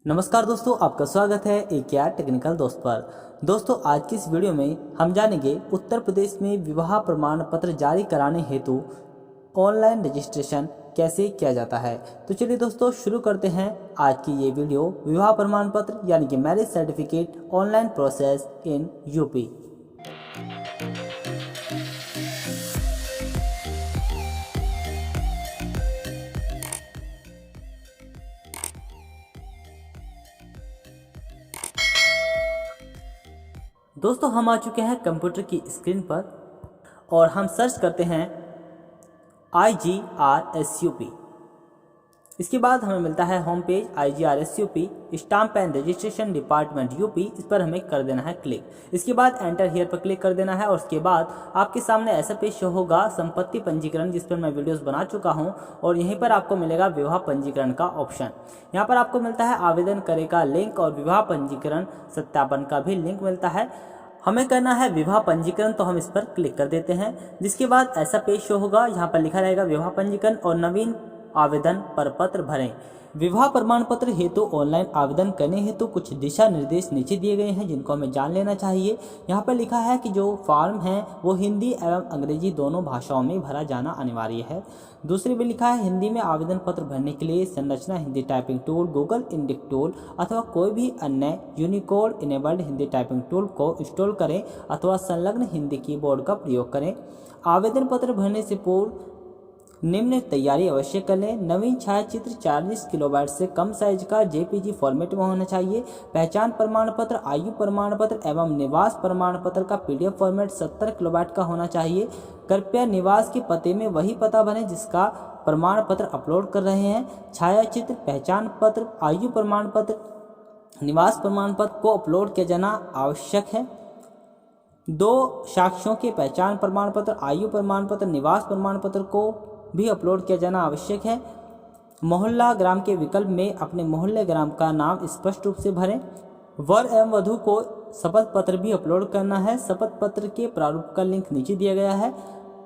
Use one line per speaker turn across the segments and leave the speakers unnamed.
नमस्कार दोस्तों, आपका स्वागत है एक यार टेक्निकल दोस्त पर। दोस्तों, आज की इस वीडियो में हम जानेंगे उत्तर प्रदेश में विवाह प्रमाण पत्र जारी कराने हेतु ऑनलाइन रजिस्ट्रेशन कैसे किया जाता है। तो चलिए दोस्तों शुरू करते हैं आज की ये वीडियो। विवाह प्रमाण पत्र यानी कि marriage certificate online process in UP. दोस्तों, हम आ चुके हैं कंप्यूटर की स्क्रीन पर और हम सर्च करते हैं IGRSUP। इसके बाद हमें मिलता है home page IGRSUP stamp and registration department UP. इस पर हमें कर देना है क्लिक। इसके बाद एंटर हियर पर क्लिक कर देना है और उसके बाद आपके सामने ऐसा पेज शो होगा संपत्ति पंजीकरण, जिस पर मैं वीडियोस बना चुका हूं। और यहीं पर आपको मिलेगा विवाह पंजीकरण का ऑप्शन। यहाँ पर आपको मिलता है आवेदन करे का लिंक और विवाह पंजीकरण सत्यापन का भी लिंक मिलता है। हमें करना है विवाह पंजीकरण, तो हम इस पर क्लिक कर देते हैं। जिसके बाद ऐसा पेज शो होगा, यहाँ पर लिखा रहेगा विवाह पंजीकरण और नवीन आवेदन पर पत्र भरें। विवाह प्रमाण पत्र हेतु ऑनलाइन आवेदन करने हेतु कुछ दिशा निर्देश नीचे दिए गए हैं, जिनको हमें जान लेना चाहिए। यहाँ पर लिखा है कि जो फॉर्म है वो हिंदी एवं अंग्रेजी दोनों भाषाओं में भरा जाना अनिवार्य है। दूसरे में लिखा है हिंदी में आवेदन पत्र भरने के लिए संरचना Hindi typing tool, Google Indic tool अथवा कोई भी अन्य Unicode enabled Hindi typing tool को इंस्टॉल करें अथवा संलग्न हिंदी कीबोर्ड का प्रयोग करें। आवेदन पत्र भरने से पूर्व निम्न तैयारी अवश्य कर लें। नवीन छायाचित्र 40 किलोबाइट से कम साइज का JPG फॉर्मेट में होना चाहिए। पहचान प्रमाण पत्र, आयु प्रमाण पत्र एवं निवास प्रमाण पत्र का PDF फॉर्मेट 70 किलोबाइट का होना चाहिए। कृपया निवास के पते में वही पता भरें जिसका प्रमाण पत्र अपलोड कर रहे हैं। छायाचित्र, पहचान पत्र, आयु प्रमाण पत्र, निवास प्रमाण पत्र को अपलोड किया जाना आवश्यक है। 2 साक्ष्यों के पहचान प्रमाण पत्र, आयु प्रमाण पत्र, निवास प्रमाण पत्र को भी अपलोड किया जाना आवश्यक है। मोहल्ला ग्राम के विकल्प में अपने मोहल्ले ग्राम का नाम स्पष्ट रूप से भरें। वर एवं वधू को शपथ पत्र भी अपलोड करना है। शपथ पत्र के प्रारूप का लिंक नीचे दिया गया है।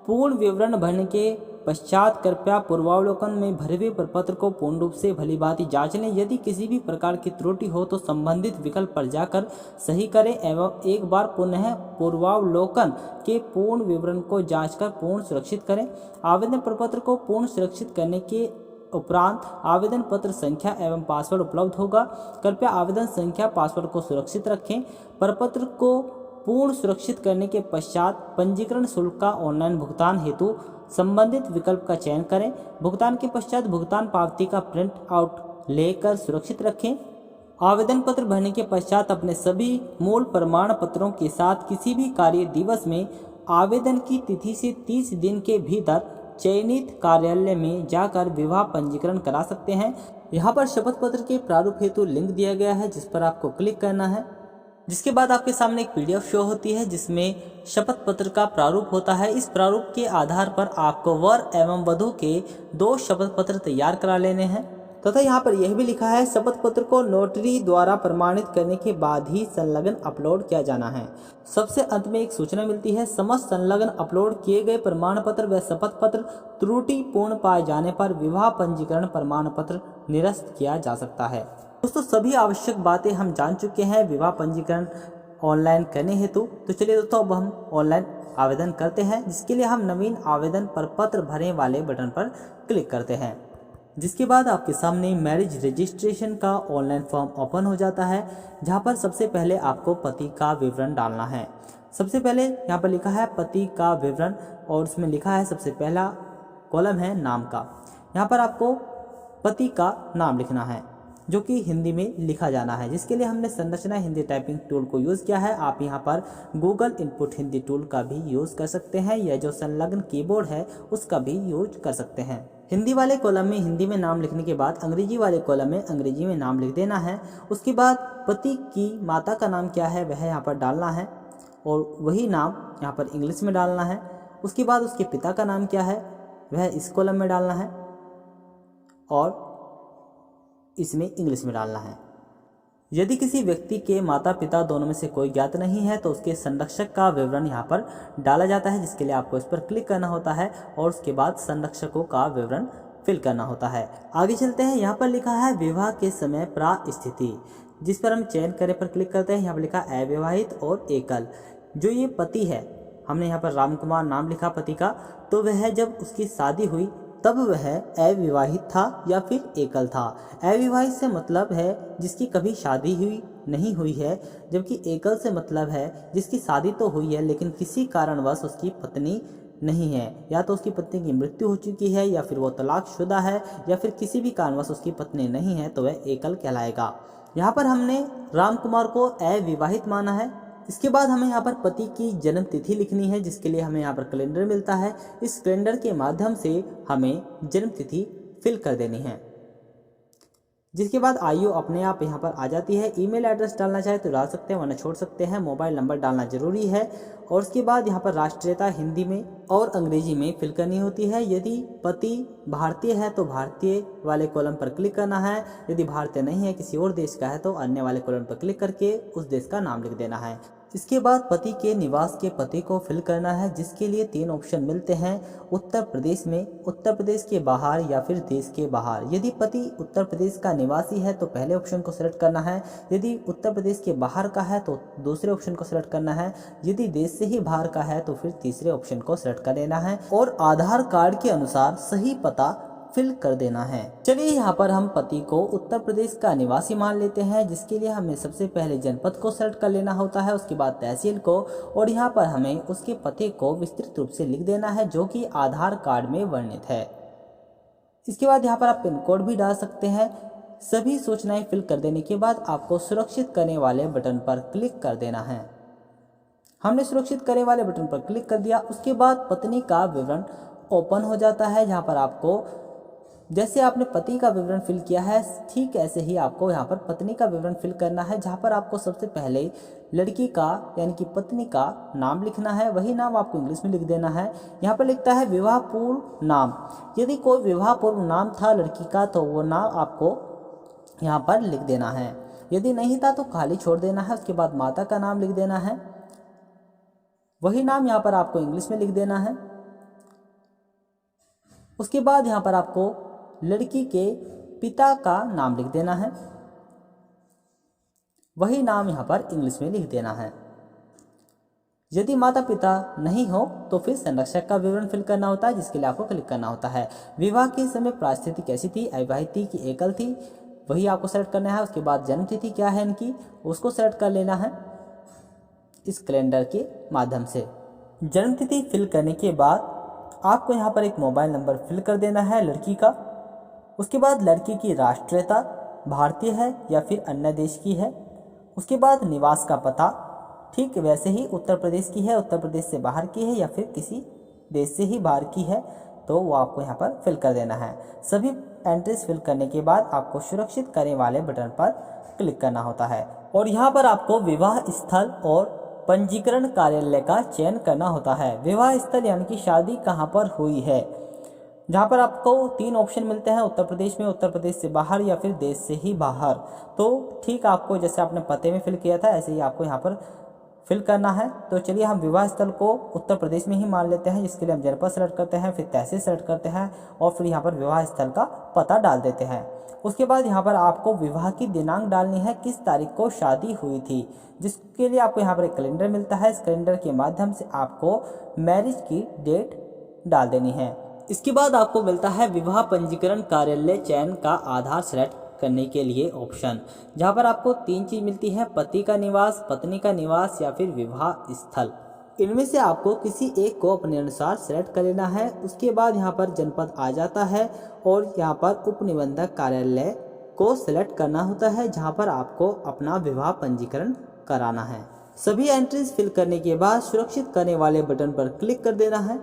पूर्ण विवरण भरने के पश्चात कृपया पूर्वावलोकन में भरे हुए प्रपत्र को पूर्ण रूप से भलीभांति जांच लें। यदि किसी भी प्रकार की त्रुटि हो तो संबंधित विकल्प पर जाकर सही करें एवं एक बार पुनः पूर्वावलोकन के पूर्ण विवरण को जांचकर पूर्ण सुरक्षित करें। आवेदन प्रपत्र को पूर्ण सुरक्षित करने के उपरांत आवेदन पत्र संख्या एवं पासवर्ड उपलब्ध होगा। कृपया आवेदन संख्या पासवर्ड को सुरक्षित रखें। प्रपत्र को पूर्ण सुरक्षित करने के पश्चात पंजीकरण शुल्क का ऑनलाइन भुगतान हेतु संबंधित विकल्प का चयन करें। भुगतान के पश्चात भुगतान पावती का प्रिंट आउट लेकर सुरक्षित रखें। आवेदन पत्र भरने के पश्चात अपने सभी मूल प्रमाण पत्रों के साथ किसी भी कार्य दिवस में आवेदन की तिथि से 30 दिन के भीतर चयनित कार्यालय में जाकर विवाह पंजीकरण करा सकते हैं। यहाँ पर शपथ पत्र के प्रारूप हेतु लिंक दिया गया है, जिस पर आपको क्लिक करना है। जिसके बाद आपके सामने एक PDF शो होती है जिसमें शपथ पत्र का प्रारूप होता है। इस प्रारूप के आधार पर आपको वर एवं वधू के 2 शपथ पत्र तैयार करा लेने हैं तथा यहाँ पर यह भी लिखा है शपथ पत्र को नोटरी द्वारा प्रमाणित करने के बाद ही संलग्न अपलोड किया जाना है। सबसे अंत में एक सूचना मिलती है, समस्त संलग्न अपलोड किए गए प्रमाण पत्र व शपथ पत्र त्रुटिपूर्ण पाए जाने पर विवाह पंजीकरण प्रमाण पत्र निरस्त किया जा सकता है। दोस्तों, सभी आवश्यक बातें हम जान चुके हैं विवाह पंजीकरण ऑनलाइन करने हेतु। तो चलिए दोस्तों, अब हम ऑनलाइन आवेदन करते हैं, जिसके लिए हम नवीन आवेदन पर पत्र भरें वाले बटन पर क्लिक करते हैं। जिसके बाद आपके सामने मैरिज रजिस्ट्रेशन का ऑनलाइन फॉर्म ओपन हो जाता है, जहां पर सबसे पहले आपको पति का विवरण डालना है। सबसे पहले यहाँ पर लिखा है पति का विवरण और उसमें लिखा है सबसे पहला कॉलम है नाम का। यहाँ पर आपको पति का नाम लिखना है जो कि हिंदी में लिखा जाना है, जिसके लिए हमने संरचना हिंदी टाइपिंग टूल को यूज़ किया है। आप यहाँ पर गूगल इनपुट हिंदी टूल का भी यूज़ कर सकते हैं या जो संलग्न कीबोर्ड है उसका भी यूज कर सकते हैं। हिंदी वाले कॉलम में हिंदी में नाम लिखने के बाद अंग्रेजी वाले कॉलम में अंग्रेजी में नाम लिख देना है। उसके बाद पति की माता का नाम क्या है वह यहाँ पर डालना है और वही नाम यहाँ पर इंग्लिश में डालना है। उसके बाद उसके पिता का नाम क्या है वह इस कॉलम में डालना है और इसमें इंग्लिश में डालना है। यदि किसी व्यक्ति के माता पिता दोनों में से कोई ज्ञात नहीं है तो उसके संरक्षक का विवरण यहाँ पर डाला जाता है, जिसके लिए आपको इस पर क्लिक करना होता है और उसके बाद संरक्षकों का विवरण फिल करना होता है। आगे चलते हैं, यहाँ पर लिखा है विवाह के समय प्रास्थिति, जिस पर हम चयन करें पर क्लिक करते हैं। यहाँ पर लिखा अविवाहित और एकल। जो ये पति है, हमने यहाँ पर राम कुमार नाम लिखा पति का, तो वह जब उसकी शादी हुई तब वह अविवाहित था या फिर एकल था। अविवाहित से मतलब है जिसकी कभी शादी हुई नहीं हुई है, जबकि एकल से मतलब है जिसकी शादी तो हुई है लेकिन किसी कारणवश उसकी पत्नी नहीं है, या तो उसकी पत्नी की मृत्यु हो चुकी है या फिर वो तलाकशुदा है या फिर किसी भी कारणवश उसकी पत्नी नहीं है, तो वह एकल कहलाएगा। यहाँ पर हमने राम कुमार को अविवाहित माना है। इसके बाद हमें यहाँ पर पति की जन्म तिथि लिखनी है, जिसके लिए हमें यहाँ पर कैलेंडर मिलता है। इस कैलेंडर के माध्यम से हमें जन्म तिथि फिल कर देनी है। जिसके बाद आयु अपने आप यहाँ पर आ जाती है। ईमेल एड्रेस डालना चाहे तो डाल सकते हैं, वरना छोड़ सकते हैं। मोबाइल नंबर डालना जरूरी है। और उसके बाद यहाँ पर राष्ट्रीयता हिंदी में और अंग्रेजी में फिल करनी होती है। यदि पति भारतीय है तो भारतीय वाले कॉलम पर क्लिक करना है। यदि भारतीय नहीं है, किसी और देश का है, तो अन्य वाले कॉलम पर क्लिक करके उस देश का नाम लिख देना है। इसके बाद पति के निवास के पते को फिल करना है, जिसके लिए 3 ऑप्शन मिलते हैं। उत्तर प्रदेश में, उत्तर प्रदेश के बाहर या फिर देश के बाहर। यदि पति उत्तर प्रदेश का निवासी है तो पहले ऑप्शन को सिलेक्ट करना है। यदि उत्तर प्रदेश के बाहर का है तो दूसरे ऑप्शन को सिलेक्ट करना है। यदि देश से ही बाहर का है तो फिर तीसरे ऑप्शन को सिलेक्ट कर लेना है और आधार कार्ड के अनुसार सही पता फिल कर देना है। चलिए यहाँ पर हम पति को उत्तर प्रदेश का निवासी मान लेते हैं, जिसके लिए हमें सबसे पहले जनपद को सेलेक्ट कर लेना होता है, उसके बाद तहसील को, और यहाँ पर हमें उसके पते को विस्तृत रूप से लिख देना है जो कि आधार कार्ड में वर्णित है। इसके बाद यहाँ पर आप पिन कोड भी डाल सकते हैं। सभी सूचनाएं फिल कर देने के बाद आपको सुरक्षित करने वाले बटन पर क्लिक कर देना है। हमने सुरक्षित करने वाले बटन पर क्लिक कर दिया। उसके बाद पत्नी का विवरण ओपन हो जाता है, जहाँ पर आपको जैसे आपने पति का विवरण फिल किया है ठीक ऐसे ही आपको यहाँ पर पत्नी का विवरण फिल करना है, जहाँ पर आपको सबसे पहले लड़की का यानी कि पत्नी का नाम लिखना है। वही नाम आपको इंग्लिश में लिख देना है। यहाँ पर लिखता है विवाह पूर्व नाम। यदि कोई विवाह पूर्व नाम था लड़की का तो वो नाम आपको यहाँ पर लिख देना है। यदि नहीं था तो खाली छोड़ देना है। उसके बाद माता का नाम लिख देना है। वही नाम यहाँ पर आपको इंग्लिश में लिख देना है। उसके बाद यहाँ पर आपको लड़की के पिता का नाम लिख देना है। वही नाम यहाँ पर इंग्लिश में लिख देना है। यदि माता पिता नहीं हो तो फिर संरक्षक का विवरण फिल करना होता है, जिसके लिए आपको क्लिक करना होता है। विवाह के समय परिस्थिति कैसी थी, अविवाहित थी कि एकल थी, वही आपको सेलेक्ट करना है। उसके बाद जन्म तिथि क्या है इनकी, उसको सेलेक्ट कर लेना है इस कैलेंडर के माध्यम से। जन्म तिथि फिल करने के बाद आपको यहाँ पर एक मोबाइल नंबर फिल कर देना है लड़की का। उसके बाद लड़की की राष्ट्रीयता भारतीय है या फिर अन्य देश की है। उसके बाद निवास का पता ठीक वैसे ही उत्तर प्रदेश की है, उत्तर प्रदेश से बाहर की है या फिर किसी देश से ही बाहर की है, तो वो आपको यहाँ पर फिल कर देना है। सभी एंट्रीज फिल करने के बाद आपको सुरक्षित करने वाले बटन पर क्लिक करना होता है और यहाँ पर आपको विवाह स्थल और पंजीकरण कार्यालय का चयन करना होता है। विवाह स्थल यानी कि शादी कहाँ पर हुई है, जहाँ पर आपको 3 ऑप्शन मिलते हैं, उत्तर प्रदेश में, उत्तर प्रदेश से बाहर या फिर देश से ही बाहर। तो ठीक आपको जैसे आपने पते में फिल किया था ऐसे ही आपको यहाँ पर फिल करना है। तो चलिए हम विवाह स्थल को उत्तर प्रदेश में ही मान लेते हैं, जिसके लिए हम जनपद सेलेक्ट करते हैं, फिर तहसील सेलेक्ट करते हैं और फिर यहाँ पर विवाह स्थल का पता डाल देते हैं। उसके बाद यहाँ पर आपको विवाह की दिनांक डालनी है, किस तारीख को शादी हुई थी, जिसके लिए आपको यहाँ पर एक कैलेंडर मिलता है। इस कैलेंडर के माध्यम से आपको मैरिज की डेट डाल देनी है। इसके बाद आपको मिलता है विवाह पंजीकरण कार्यालय चयन का आधार सेलेक्ट करने के लिए ऑप्शन, जहाँ पर आपको 3 चीज़ मिलती है, पति का निवास, पत्नी का निवास या फिर विवाह स्थल। इनमें से आपको किसी एक को अपने अनुसार सेलेक्ट कर लेना है। उसके बाद यहाँ पर जनपद आ जाता है और यहाँ पर उप निबंधक कार्यालय को सिलेक्ट करना होता है, जहाँ पर आपको अपना विवाह पंजीकरण कराना है। सभी एंट्रीज फिल करने के बाद सुरक्षित करने वाले बटन पर क्लिक कर देना है,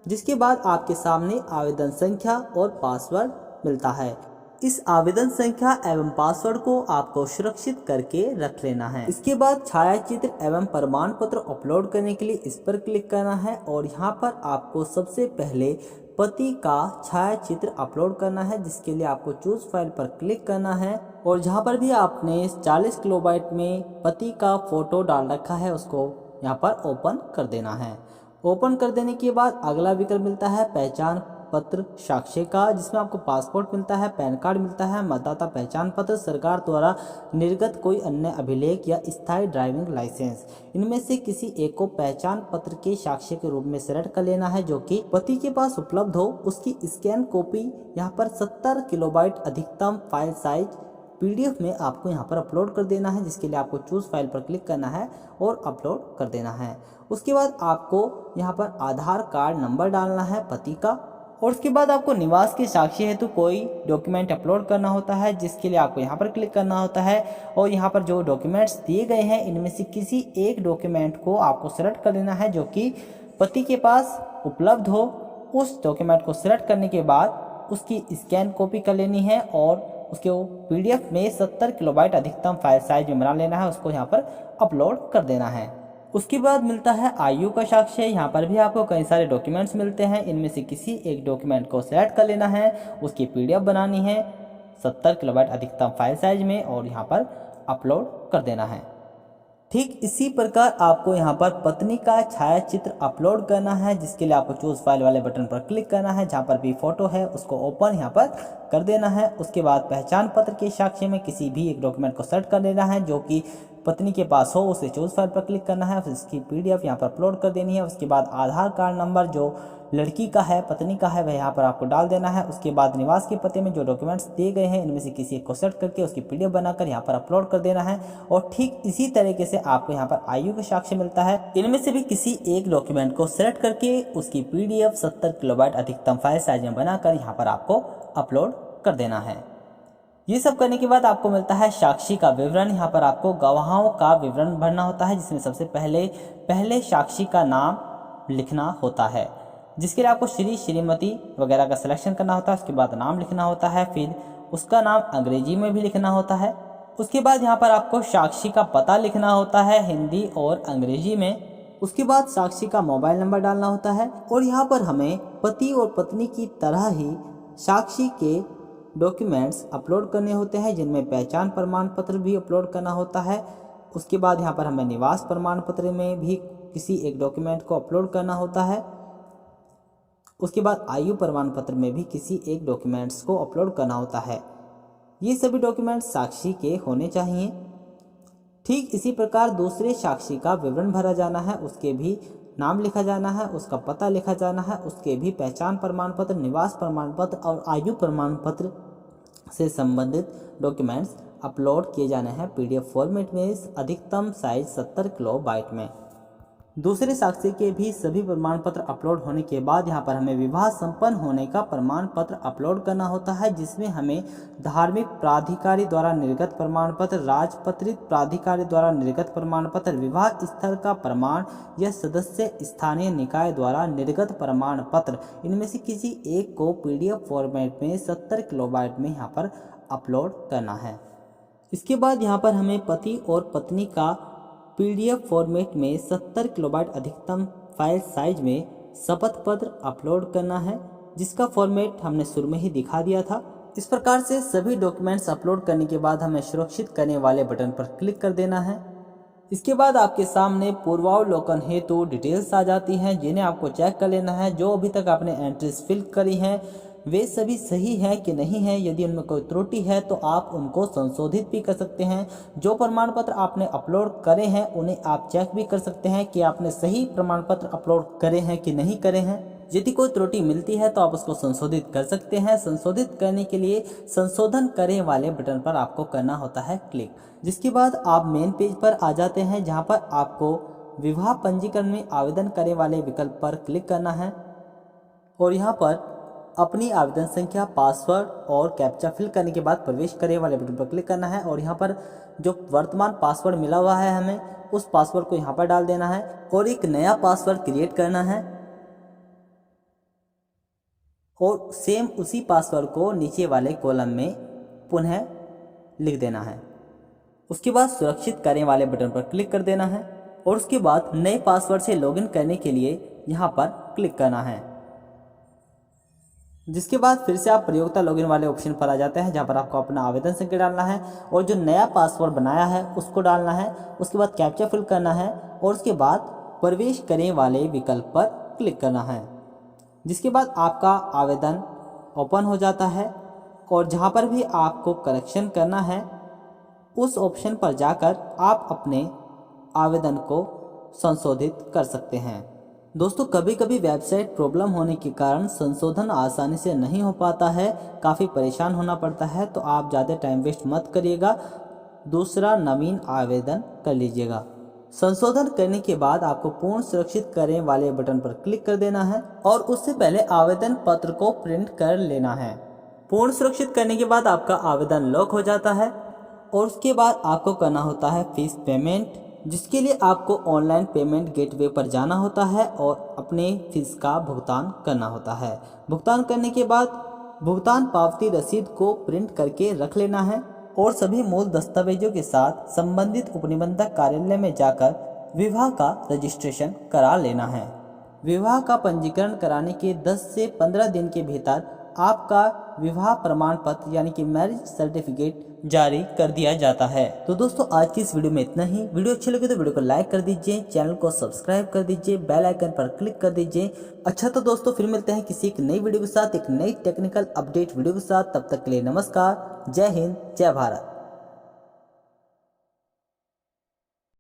जिसके बाद आपके सामने आवेदन संख्या और पासवर्ड मिलता है। इस आवेदन संख्या एवं पासवर्ड को आपको सुरक्षित करके रख लेना है। इसके बाद छायाचित्र एवं प्रमाण पत्र अपलोड करने के लिए इस पर क्लिक करना है और यहाँ पर आपको सबसे पहले पति का छायाचित्र अपलोड करना है, जिसके लिए आपको चूज फाइल पर क्लिक करना है और जहाँ पर भी आपने 40 किलोबाइट में पति का फोटो डाल रखा है उसको यहाँ पर ओपन कर देना है। ओपन कर देने के बाद अगला विकल्प मिलता है पहचान पत्र साक्ष्य का, जिसमें आपको पासपोर्ट मिलता है, पैन कार्ड मिलता है, मतदाता पहचान पत्र, सरकार द्वारा निर्गत कोई अन्य अभिलेख या स्थायी ड्राइविंग लाइसेंस। इनमें से किसी एक को पहचान पत्र के साक्ष्य के रूप में सेलेक्ट कर लेना है जो कि पति के पास उपलब्ध हो। उसकी स्कैन कॉपी यहाँ पर 70 किलोबाइट अधिकतम फाइल साइज PDF में आपको यहाँ पर अपलोड कर देना है, जिसके लिए आपको चूज फाइल पर क्लिक करना है और अपलोड कर देना है। उसके बाद आपको यहाँ पर आधार कार्ड नंबर डालना है पति का, और उसके बाद आपको निवास के साक्ष्य हेतु कोई डॉक्यूमेंट अपलोड करना होता है, जिसके लिए आपको यहाँ पर क्लिक करना होता है। और यहाँ पर जो डॉक्यूमेंट्स दिए गए हैं इनमें से किसी एक डॉक्यूमेंट को आपको सेलेक्ट कर लेना है जो कि पति के पास उपलब्ध हो। उस डॉक्यूमेंट को सेलेक्ट करने के बाद उसकी स्कैन कॉपी कर लेनी है और उसके PDF में 70 किलोबाइट अधिकतम फाइल साइज में बना लेना है, उसको यहाँ पर अपलोड कर देना है। उसके बाद मिलता है आयु का साक्ष्य। यहाँ पर भी आपको कई सारे डॉक्यूमेंट्स मिलते हैं, इनमें से किसी एक डॉक्यूमेंट को सेलेक्ट कर लेना है, उसकी PDF बनानी है 70 किलोबाइट अधिकतम फाइल साइज में और यहाँ पर अपलोड कर देना है। ठीक इसी प्रकार आपको यहाँ पर पत्नी का छायाचित्र अपलोड करना है, जिसके लिए आपको चूज फाइल वाले बटन पर क्लिक करना है। जहाँ पर भी फोटो है उसको ओपन यहाँ पर कर देना है। उसके बाद पहचान पत्र के साक्ष्य में किसी भी एक डॉक्यूमेंट को सेलेक्ट कर लेना है जो कि पत्नी के पास हो, उसे चूज फाइल पर क्लिक करना है, फिर इसकी PDF यहाँ पर अपलोड कर देनी है। उसके बाद आधार कार्ड नंबर जो लड़की का है, पत्नी का है, वह यहाँ पर आपको डाल देना है। उसके बाद निवास के पते में जो डॉक्यूमेंट्स दिए गए हैं इनमें से किसी एक को सेलेक्ट करके उसकी PDF बनाकर यहाँ पर अपलोड कर देना है। और ठीक इसी तरीके से आपको यहाँ पर आयु का साक्ष्य मिलता है, इनमें से भी किसी एक डॉक्यूमेंट को सेलेक्ट करके उसकी PDF 70 किलोबाइट अधिकतम फाइल साइज में बनाकर यहाँ पर आपको अपलोड कर देना है। ये सब करने के बाद आपको मिलता है साक्षी का विवरण। यहाँ पर आपको गवाहों का विवरण भरना होता है, जिसमें सबसे पहले साक्षी का नाम लिखना होता है, जिसके लिए आपको श्री, श्रीमती वगैरह का सिलेक्शन करना होता है। उसके बाद नाम लिखना होता है, फिर उसका नाम अंग्रेजी में भी लिखना होता है। उसके बाद यहाँ पर आपको साक्षी का पता लिखना होता है हिंदी और अंग्रेजी में। उसके बाद साक्षी का मोबाइल नंबर डालना होता है। और यहाँ पर हमें पति और पत्नी की तरह ही साक्षी के डॉक्यूमेंट्स अपलोड करने होते हैं, जिनमें पहचान प्रमाण पत्र भी अपलोड करना होता है। उसके बाद यहाँ पर हमें निवास प्रमाण पत्र में भी किसी एक डॉक्यूमेंट को अपलोड करना होता है। उसके बाद आयु प्रमाण पत्र में भी किसी एक डॉक्यूमेंट्स को अपलोड करना होता है। ये सभी डॉक्यूमेंट्स साक्षी के होने चाहिए। ठीक इसी प्रकार दूसरे साक्षी का विवरण भरा जाना है, उसके भी नाम लिखा जाना है, उसका पता लिखा जाना है, उसके भी पहचान प्रमाण पत्र, निवास प्रमाण पत्र और आयु प्रमाण पत्र से संबंधित डॉक्यूमेंट्स अपलोड किए जाने हैं PDF फॉर्मेट में अधिकतम साइज 70 किलोबाइट में। दूसरे साक्षी के भी सभी प्रमाण पत्र अपलोड होने के बाद यहाँ पर हमें विवाह संपन्न होने का प्रमाण पत्र अपलोड करना होता है, जिसमें हमें धार्मिक प्राधिकारी द्वारा निर्गत प्रमाण पत्र, राजपत्रित प्राधिकारी द्वारा निर्गत प्रमाण पत्र, विवाह स्थल का प्रमाण या सदस्य स्थानीय निकाय द्वारा निर्गत प्रमाण पत्र, इनमें से किसी एक को PDF फॉर्मेट में 70 किलोबाइट में यहाँ पर अपलोड करना है। इसके बाद यहाँ पर हमें पति और पत्नी का PDF फॉर्मेट में 70 किलोबाइट अधिकतम फाइल साइज में शपथ पत्र अपलोड करना है, जिसका फॉर्मेट हमने शुरू में ही दिखा दिया था। इस प्रकार से सभी डॉक्यूमेंट्स अपलोड करने के बाद हमें सुरक्षित करने वाले बटन पर क्लिक कर देना है। इसके बाद आपके सामने पूर्वावलोकन हेतु डिटेल्स आ जाती हैं, जिन्हें आपको चेक कर लेना है। जो अभी तक आपने एंट्रीज फिल करी हैं वे सभी सही हैं कि नहीं है। यदि उनमें कोई त्रुटि है तो आप उनको संशोधित भी कर सकते हैं। जो प्रमाण पत्र आपने अपलोड करे हैं उन्हें आप चेक भी कर सकते हैं कि आपने सही प्रमाण पत्र अपलोड करे हैं कि नहीं करे हैं। यदि कोई त्रुटि मिलती है तो आप उसको संशोधित कर सकते हैं। संशोधित करने के लिए संशोधन करें वाले बटन पर आपको करना होता है क्लिक, जिसके बाद आप मेन पेज पर आ जाते हैं, जहां पर आपको विवाह पंजीकरण में आवेदन करने वाले विकल्प पर क्लिक करना है और यहां पर अपनी आवेदन संख्या, पासवर्ड और कैप्चा फिल करने के बाद प्रवेश करें वाले बटन पर क्लिक करना है। और यहाँ पर जो वर्तमान पासवर्ड मिला हुआ है हमें उस पासवर्ड को यहाँ पर डाल देना है और एक नया पासवर्ड क्रिएट करना है और सेम उसी पासवर्ड को नीचे वाले कॉलम में पुनः लिख देना है। उसके बाद सुरक्षित करें वाले बटन पर क्लिक कर देना है और उसके बाद नए पासवर्ड से लॉगिन करने के लिए यहाँ पर क्लिक करना है, जिसके बाद फिर से आप प्रयोक्ता लॉगिन वाले ऑप्शन पर आ जाते हैं, जहां पर आपको अपना आवेदन संख्या डालना है और जो नया पासवर्ड बनाया है उसको डालना है। उसके बाद कैप्चा फिल करना है और उसके बाद प्रवेश करें वाले विकल्प पर क्लिक करना है, जिसके बाद आपका आवेदन ओपन हो जाता है और जहाँ पर भी आपको करेक्शन करना है उस ऑप्शन पर जाकर आप अपने आवेदन को संशोधित कर सकते हैं। दोस्तों कभी कभी वेबसाइट प्रॉब्लम होने के कारण संशोधन आसानी से नहीं हो पाता है, काफ़ी परेशान होना पड़ता है, तो आप ज़्यादा टाइम वेस्ट मत करिएगा, दूसरा नवीन आवेदन कर लीजिएगा। संशोधन करने के बाद आपको पूर्ण सुरक्षित करें वाले बटन पर क्लिक कर देना है और उससे पहले आवेदन पत्र को प्रिंट कर लेना है। पूर्ण सुरक्षित करने के बाद आपका आवेदन लॉक हो जाता है और उसके बाद आपको करना होता है फीस पेमेंट, जिसके लिए आपको ऑनलाइन पेमेंट गेटवे पर जाना होता है और अपने फीस का भुगतान करना होता है। भुगतान करने के बाद भुगतान पावती रसीद को प्रिंट करके रख लेना है और सभी मूल दस्तावेजों के साथ संबंधित उपनिबंधक कार्यालय में जाकर विवाह का रजिस्ट्रेशन करा लेना है। विवाह का पंजीकरण कराने के 10 से 15 दिन के भीतर आपका विवाह प्रमाण पत्र यानी कि मैरिज सर्टिफिकेट जारी कर दिया जाता है। तो दोस्तों आज की इस वीडियो में इतना ही। वीडियो अच्छी लगे तो वीडियो को लाइक कर दीजिए, चैनल को सब्सक्राइब कर दीजिए, बेल आइकन पर क्लिक कर दीजिए। अच्छा तो दोस्तों फिर मिलते हैं किसी एक नई वीडियो के साथ, एक नई टेक्निकल अपडेट वीडियो के साथ। तब तक के लिए नमस्कार, जय हिंद, जय भारत।